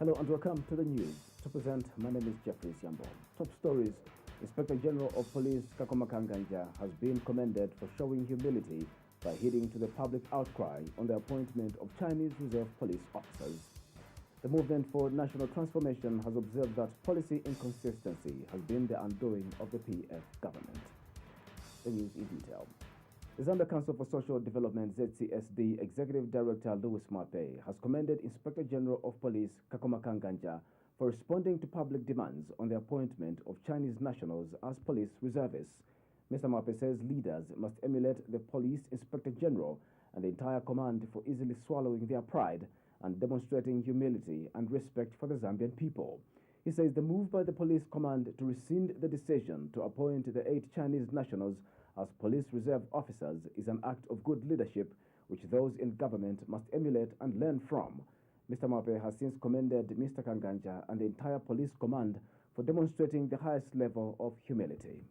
Hello and welcome to the news. To present, my name is Jeffrey Siambo. Top stories. Inspector General of Police Kakoma Kanganja has been commended for showing humility by heeding to the public outcry on the appointment of Chinese Reserve Police officers. The Movement for National Transformation has observed that policy inconsistency has been the undoing of the PF government. The news in detail. The Zambia Council for Social Development ZCSD Executive Director Louis Mape has commended Inspector General of Police Kakoma Kanganja for responding to public demands on the appointment of Chinese nationals as police reservists. Mr. Mape says leaders must emulate the Police Inspector General and the entire command for easily swallowing their pride and demonstrating humility and respect for the Zambian people. He says the move by the police command to rescind the decision to appoint the 8 Chinese nationals as police reserve officers is an act of good leadership which those in government must emulate and learn from. Mr. Mape has since commended Mr. Kanganja and the entire police command for demonstrating the highest level of humility.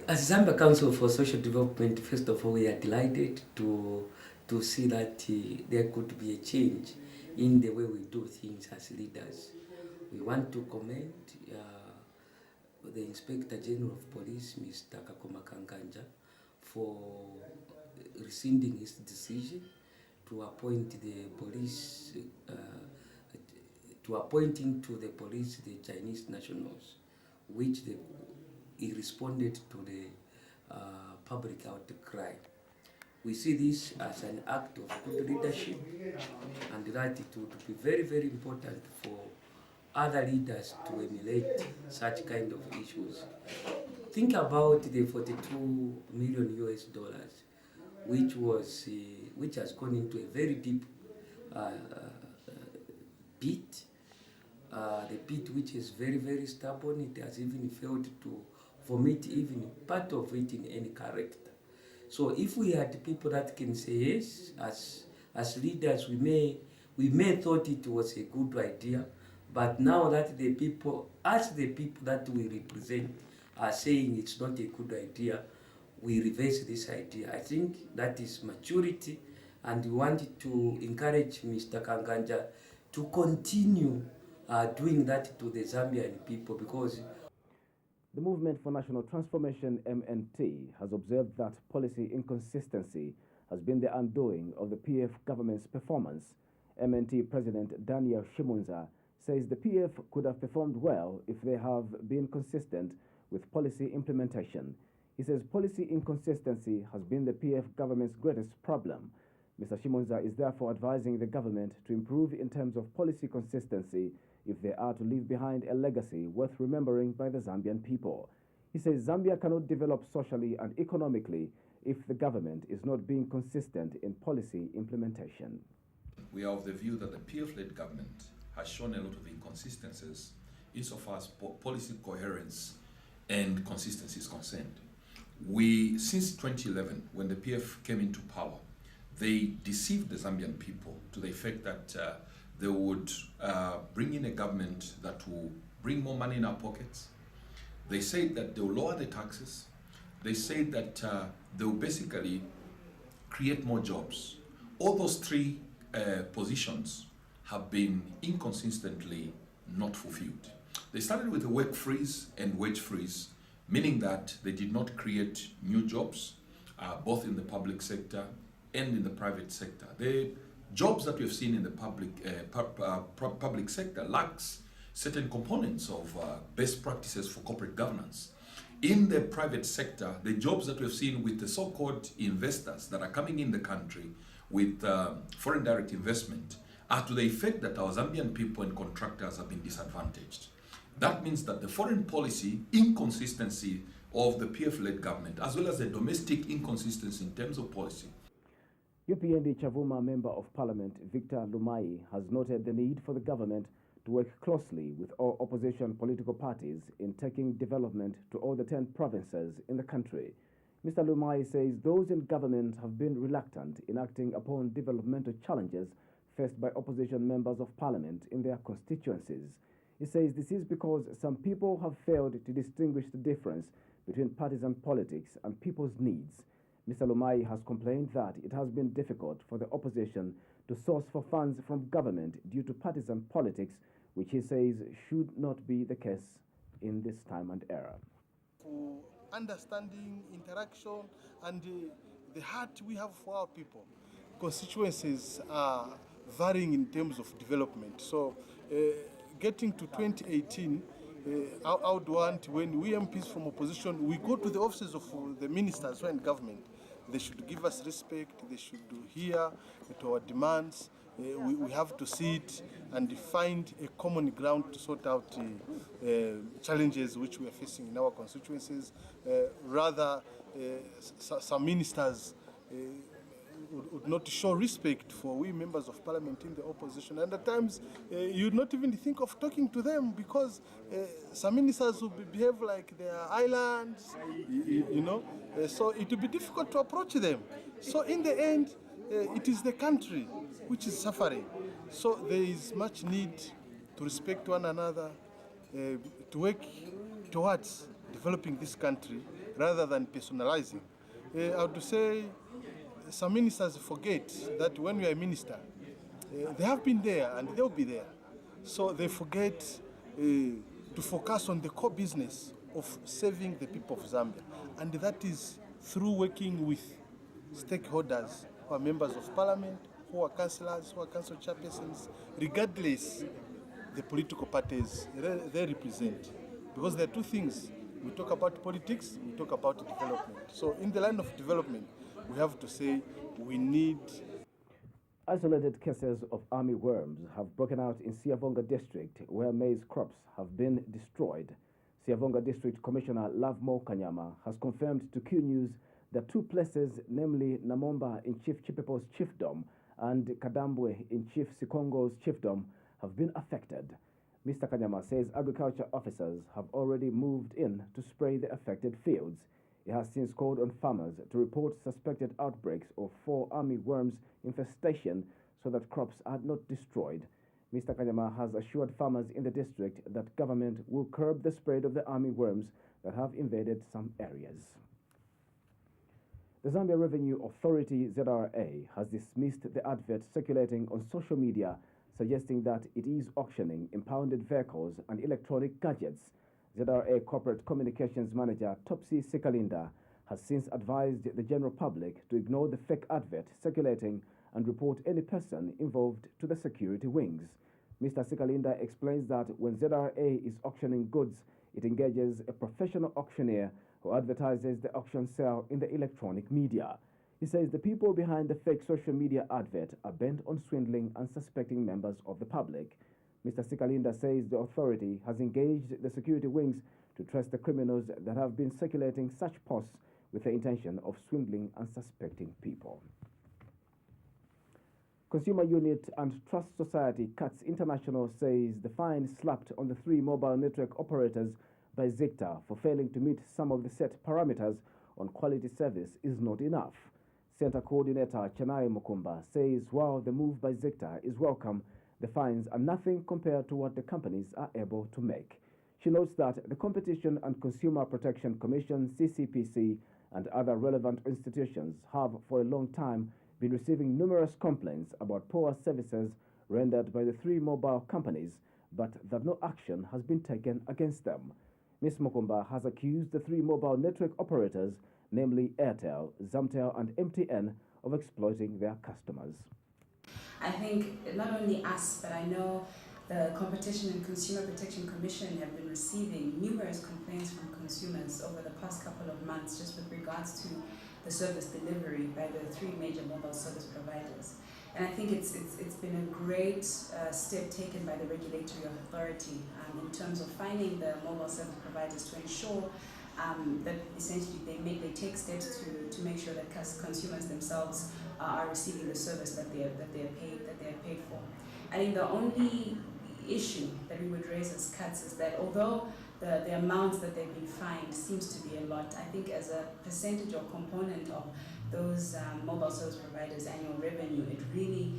As Zambia Council for Social Development, first of all, we are delighted to see that there could be a change in the way we do things as leaders. We want to commend the Inspector General of Police, Mr. Kakoma Kanganja, for rescinding his decision to appoint the police, to appointing to the police the Chinese nationals, which he responded to the public outcry. We see this as an act of good leadership, and that it would be very, very important for other leaders to emulate such kind of issues. Think about the 42 million US dollars, which has gone into a very deep pit. The pit which is very, very stubborn. It has even failed to vomit even part of it in any character. So if we had people that can say yes, as leaders, we may thought it was a good idea, but now that the people that we represent are saying it's not a good idea, we reverse this idea. I think that is maturity, and we want to encourage Mr. Kanganja to continue doing that to the Zambian people, because the Movement for National Transformation, MNT, has observed that policy inconsistency has been the undoing of the PF government's performance. MNT President Daniel Shimunza says the PF could have performed well if they have been consistent with policy implementation. He says policy inconsistency has been the PF government's greatest problem. Mr. Shimunza is therefore advising the government to improve in terms of policy consistency if they are to leave behind a legacy worth remembering by the Zambian people. He says Zambia cannot develop socially and economically if the government is not being consistent in policy implementation. We are of the view that the PF-led government has shown a lot of inconsistencies insofar as policy coherence and consistency is concerned. Since 2011, when the PF came into power, they deceived the Zambian people to the effect that they would bring in a government that will bring more money in our pockets. They said that they will lower the taxes. They said that they will basically create more jobs. All those three positions have been inconsistently not fulfilled. They started with a work freeze and wage freeze, meaning that they did not create new jobs, both in the public sector and in the private sector. The jobs that we've seen in the public sector lacks certain components of best practices for corporate governance. In the private sector, the jobs that we've seen with the so-called investors that are coming in the country with foreign direct investment are to the effect that our Zambian people and contractors have been disadvantaged. That means that the foreign policy inconsistency of the PF-led government, as well as the domestic inconsistency in terms of policy. UPND Chavuma Member of Parliament Victor Lumai has noted the need for the government to work closely with all opposition political parties in taking development to all the 10 provinces in the country. Mr. Lumai says those in government have been reluctant in acting upon developmental challenges faced by opposition members of parliament in their constituencies. He says this is because some people have failed to distinguish the difference between partisan politics and people's needs. Mr. Lumai has complained that it has been difficult for the opposition to source for funds from government due to partisan politics, which he says should not be the case in this time and era. For understanding, interaction, and the heart we have for our people. Constituencies are varying in terms of development. So getting to 2018, I would want, when we MPs from opposition, we go to the offices of the ministers who are in government. They should give us respect, they should hear to our demands. We have to sit and find a common ground to sort out challenges which we are facing in our constituencies. Rather, some ministers would not show respect for we members of parliament in the opposition, and at times you would not even think of talking to them because some ministers will behave like they are islands, you know, so it will be difficult to approach them. So in the end, it is the country which is suffering. So there is much need to respect one another, to work towards developing this country rather than personalizing. I would say some ministers forget that when you are a minister, they have been there and they'll be there. So they forget to focus on the core business of serving the people of Zambia. And that is through working with stakeholders who are members of parliament, who are councillors, who are council chairpersons, regardless the political parties they represent. Because there are two things. We talk about politics, we talk about development. So in the line of development, we have to say we need. Isolated cases of army worms have broken out in Siavonga district where maize crops have been destroyed. Siavonga District Commissioner Lavmo Kanyama has confirmed to Q News that two places, namely Namomba in Chief Chipepo's chiefdom and Kadambwe in Chief Sikongo's chiefdom, have been affected. Mr. Kanyama says agriculture officers have already moved in to spray the affected fields. He has since called on farmers to report suspected outbreaks of 4 army worms infestation so that crops are not destroyed. Mr. Kanyama has assured farmers in the district that government will curb the spread of the army worms that have invaded some areas. The Zambia Revenue Authority, ZRA, has dismissed the advert circulating on social media suggesting that it is auctioning impounded vehicles and electronic gadgets. ZRA Corporate Communications Manager Topsy Sikalinda has since advised the general public to ignore the fake advert circulating and report any person involved to the security wings. Mr. Sikalinda explains that when ZRA is auctioning goods, it engages a professional auctioneer who advertises the auction sale in the electronic media. He says the people behind the fake social media advert are bent on swindling unsuspecting members of the public. Mr. Sikalinda says the authority has engaged the security wings to trace the criminals that have been circulating such posts with the intention of swindling unsuspecting people. Consumer Unit and Trust Society CATS International says the fine slapped on the 3 mobile network operators by ZICTA for failing to meet some of the set parameters on quality service is not enough. Center Coordinator Chanai Mukumba says while the move by ZICTA is welcome, the fines are nothing compared to what the companies are able to make. She notes that the Competition and Consumer Protection Commission, CCPC, and other relevant institutions have for a long time been receiving numerous complaints about poor services rendered by the 3 mobile companies, but that no action has been taken against them. Ms. Mukumba has accused the 3 mobile network operators, namely Airtel, Zamtel, and MTN, of exploiting their customers. I think not only us, but I know the Competition and Consumer Protection Commission have been receiving numerous complaints from consumers over the past couple of months just with regards to the service delivery by the 3 major mobile service providers. And I think it's been a great step taken by the regulatory authority in terms of finding the mobile service providers to ensure that essentially they take steps to make sure that consumers themselves are receiving the service that they are paid for. I think the only issue that we would raise as CATS is that although the amounts that they've been fined seems to be a lot, I think as a percentage or component of those mobile service providers' annual revenue, it really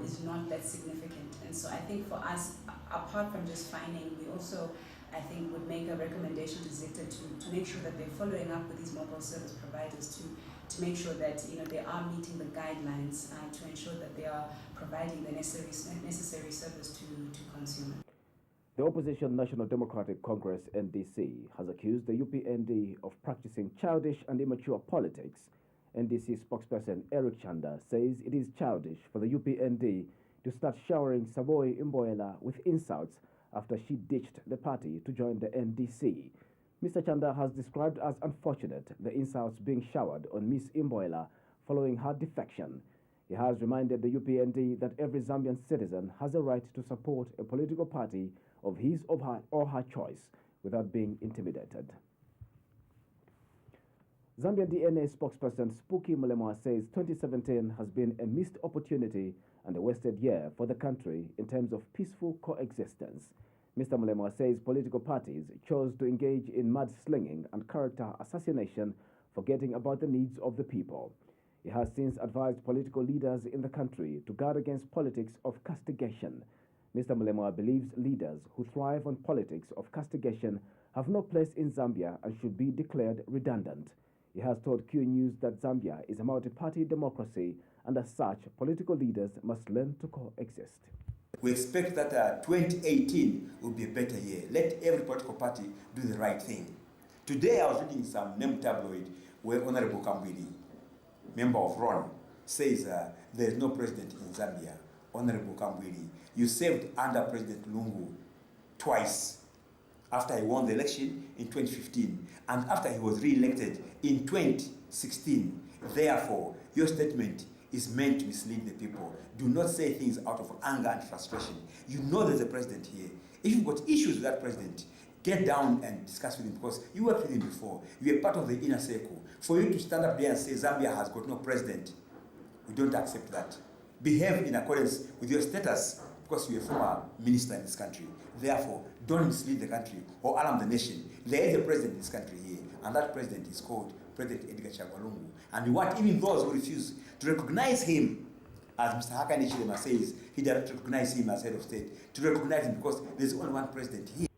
is not that significant. And so I think for us, apart from just fining, we also, I think, would make a recommendation to ZICTA to make sure that they're following up with these mobile service providers to make sure that they are meeting the guidelines to ensure that they are providing the necessary service to consumers. The opposition National Democratic Congress (NDC) has accused the UPND of practicing childish and immature politics. NDC spokesperson Eric Chanda says it is childish for the UPND to start showering Savoy Imboela with insults after she ditched the party to join the NDC. Mr. Chanda has described as unfortunate the insults being showered on Ms. Imboela following her defection. He has reminded the UPND that every Zambian citizen has a right to support a political party of his or her choice without being intimidated. Zambian DNA spokesperson Spooky Mulemwa says 2017 has been a missed opportunity and a wasted year for the country in terms of peaceful coexistence. Mr. Mulemwa says political parties chose to engage in mudslinging and character assassination, forgetting about the needs of the people. He has since advised political leaders in the country to guard against politics of castigation. Mr. Mulemwa believes leaders who thrive on politics of castigation have no place in Zambia and should be declared redundant. He has told Q News that Zambia is a multi-party democracy and as such, political leaders must learn to coexist. We expect that 2018 will be a better year. Let every political party do the right thing. Today I was reading some name tabloid where Honorable Kambwili, member of RON, says there is no president in Zambia. Honorable Kambwili, you served under President Lungu twice, after he won the election in 2015 and after he was re-elected in 2016. Therefore, your statement is meant to mislead the people. Do not say things out of anger and frustration. You know there's a president here. If you've got issues with that president, get down and discuss with him because you worked with him before. You are part of the inner circle. For you to stand up there and say Zambia has got no president, we don't accept that. Behave in accordance with your status because you're a former minister in this country. Therefore, don't mislead the country or alarm the nation. There is a president in this country here, and that president is called President Edgar Chagwa Lungu. And we want even those who refuse to recognize him, as Mr. Hakani Chilema says, he doesn't recognize him as head of state, to recognize him because there's only one president here.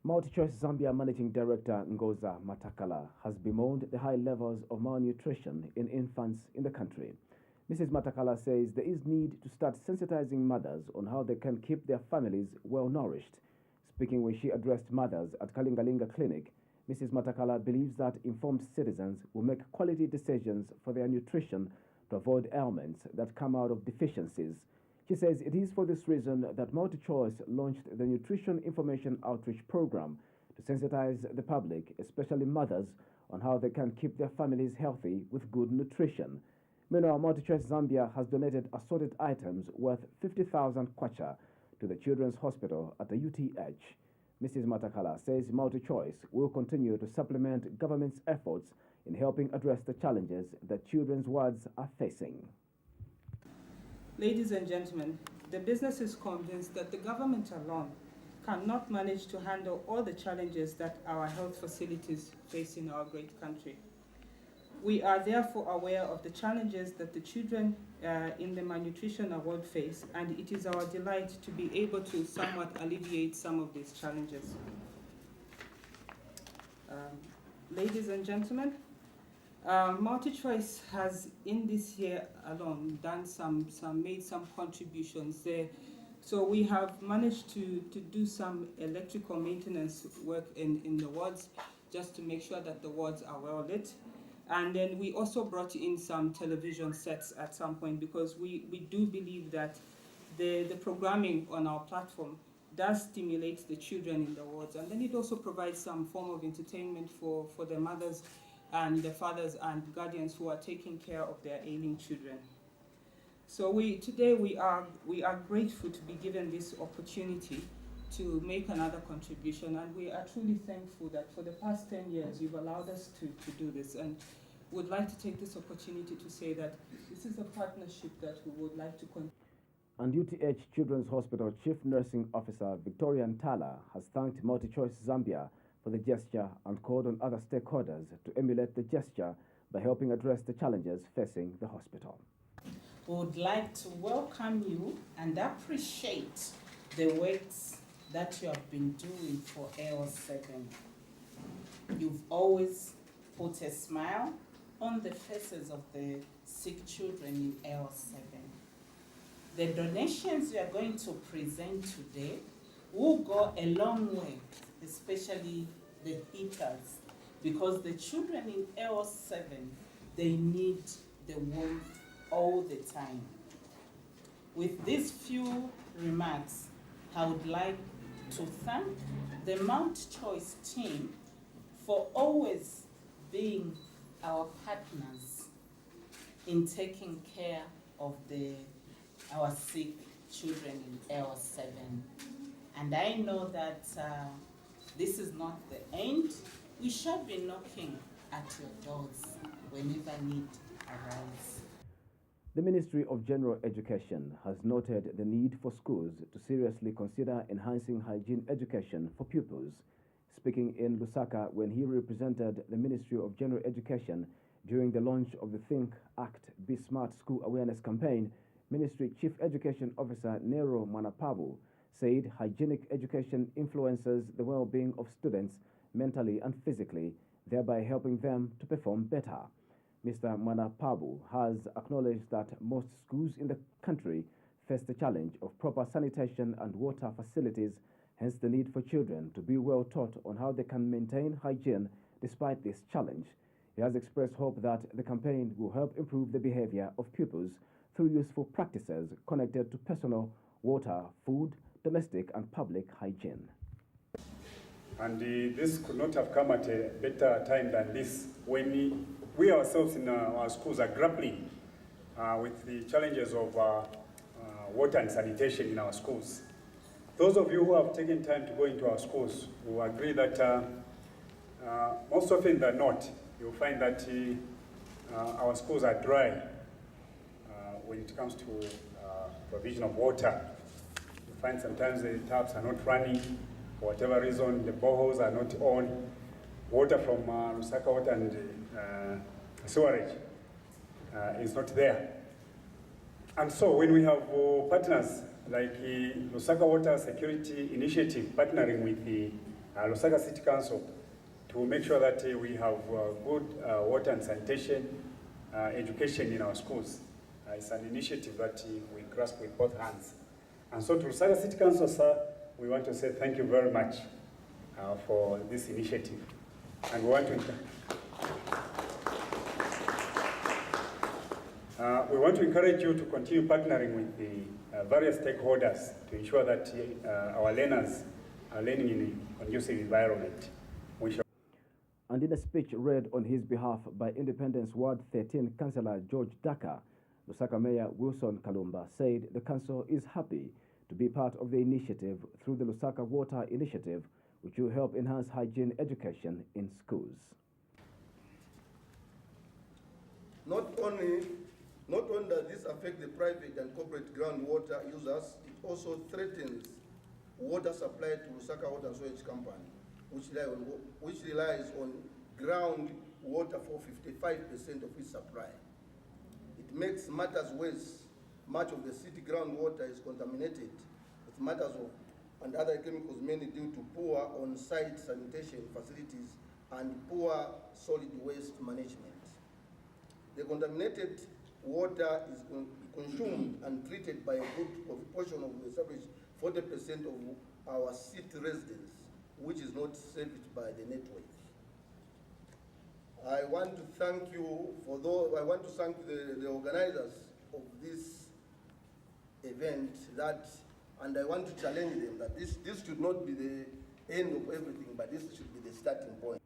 MultiChoice Zambia Managing Director Ngoza Matakala has bemoaned the high levels of malnutrition in infants in the country. Mrs. Matakala says there is need to start sensitizing mothers on how they can keep their families well nourished. Speaking when she addressed mothers at Kalingalinga Clinic, Mrs. Matakala believes that informed citizens will make quality decisions for their nutrition to avoid ailments that come out of deficiencies. She says it is for this reason that MultiChoice launched the Nutrition Information Outreach Program to sensitize the public, especially mothers, on how they can keep their families healthy with good nutrition. Meanwhile, MultiChoice Zambia has donated assorted items worth 50,000 kwacha to the Children's Hospital at the UTH. Mrs. Matakala says MultiChoice will continue to supplement government's efforts in helping address the challenges that children's wards are facing. Ladies and gentlemen, the business is convinced that the government alone cannot manage to handle all the challenges that our health facilities face in our great country. We are therefore aware of the challenges that the children in the malnutrition award face, and it is our delight to be able to somewhat alleviate some of these challenges. Ladies and gentlemen, MultiChoice has in this year alone done made some contributions there. So we have managed to do some electrical maintenance work in the wards just to make sure that the wards are well lit. And then we also brought in some television sets at some point because we do believe that the programming on our platform does stimulate the children in the wards. And then it also provides some form of entertainment for the mothers and the fathers and guardians who are taking care of their ailing children. So today we are grateful to be given this opportunity to make another contribution, and we are truly thankful that for the past 10 years you've allowed us to do this, and would like to take this opportunity to say that this is a partnership that we would like to continue. And UTH Children's Hospital Chief Nursing Officer Victoria Ntala has thanked MultiChoice Zambia for the gesture and called on other stakeholders to emulate the gesture by helping address the challenges facing the hospital. We would like to welcome you and appreciate the works that you have been doing for AL7. You've always put a smile on the faces of the sick children in L7. The donations we are going to present today will go a long way, especially the heaters, because the children in L7, they need the warmth all the time. With these few remarks, I would like to thank the Mount Choice team for always being our partners in taking care of our sick children in L7. And I know that this is not the end. We shall be knocking at your doors whenever need arises. The Ministry of General Education has noted the need for schools to seriously consider enhancing hygiene education for pupils. Speaking in Lusaka when he represented the Ministry of General Education during the launch of the Think, Act, Be Smart School Awareness Campaign, Ministry Chief Education Officer Nero Mwanapabu said hygienic education influences the well-being of students mentally and physically, thereby helping them to perform better. Mr. Mwanapabu has acknowledged that most schools in the country face the challenge of proper sanitation and water facilities, hence the need for children to be well taught on how they can maintain hygiene despite this challenge. He has expressed hope that the campaign will help improve the behavior of pupils through useful practices connected to personal, water, food, domestic and public hygiene. And this could not have come at a better time than this, when we ourselves in our schools are grappling with the challenges of water and sanitation in our schools. Those of you who have taken time to go into our schools will agree that most often than not, you'll find that our schools are dry when it comes to provision of water. You find sometimes the taps are not running, for whatever reason, the boreholes are not on. Water from Lusaka Water and sewerage is not there. And so when we have partners like Lusaka Water Security Initiative partnering with the Lusaka City Council to make sure that we have good water and sanitation education in our schools, it's an initiative that we grasp with both hands. And so to Lusaka City Council, sir, we want to say thank you very much for this initiative. And we want to encourage you to continue partnering with the various stakeholders to ensure that our learners are learning in a conducive environment. And in a speech read on his behalf by Independence Ward 13 Councillor George Daka, Lusaka Mayor Wilson Kalumba said the council is happy to be part of the initiative through the Lusaka Water Initiative, which will help enhance hygiene education in schools. Not only does this affect the private and corporate groundwater users, it also threatens water supply to Lusaka Water and Sewage Company, which relies on groundwater for 55% of its supply. It makes matters worse. Much of the city groundwater is contaminated with matters of and other chemicals, mainly due to poor on-site sanitation facilities and poor solid waste management. The contaminated water is consumed and treated by a good portion of the established 40% of our city residents, which is not serviced by the network. I want to thank the organizers of this event and I want to challenge them that this should not be the end of everything, but this should be the starting point.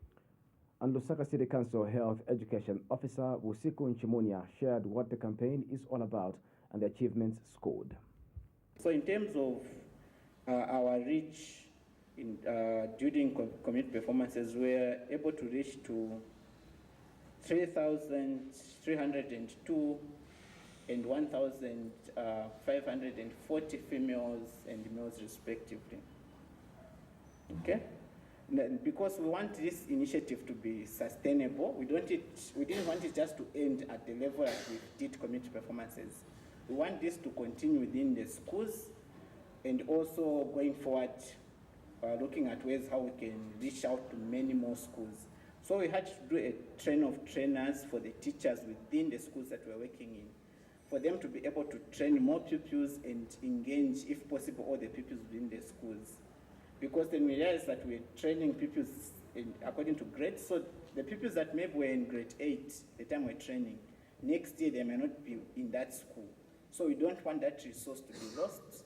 And Lusaka City Council Health Education Officer Wusiku Nchimunya shared what the campaign is all about and the achievements scored. So in terms of our reach during community performances, we're able to reach to 3,302 and 1,540 females and males respectively. Okay? Because we want this initiative to be sustainable, we didn't want it just to end at the level that we did community performances. We want this to continue within the schools and also going forward, looking at ways how we can reach out to many more schools. So we had to do a train of trainers for the teachers within the schools that we're working in, for them to be able to train more pupils and engage, if possible, all the pupils within the schools. Because then we realized that we're training pupils according to grades, so the pupils that maybe were in grade 8, the time we're training, next year they may not be in that school. So we don't want that resource to be lost.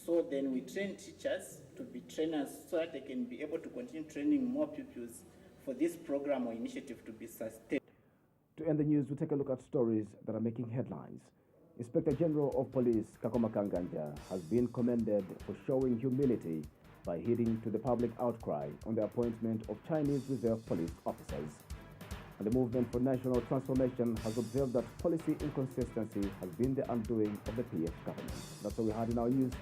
So then we train teachers to be trainers so that they can be able to continue training more pupils for this program or initiative to be sustained. To end the news, we take a look at stories that are making headlines. Inspector General of Police Kakoma Kanganja has been commended for showing humility by heeding to the public outcry on the appointment of Chinese Reserve Police officers. And the Movement for National Transformation has observed that policy inconsistency has been the undoing of the PF government. That's what we had in our news.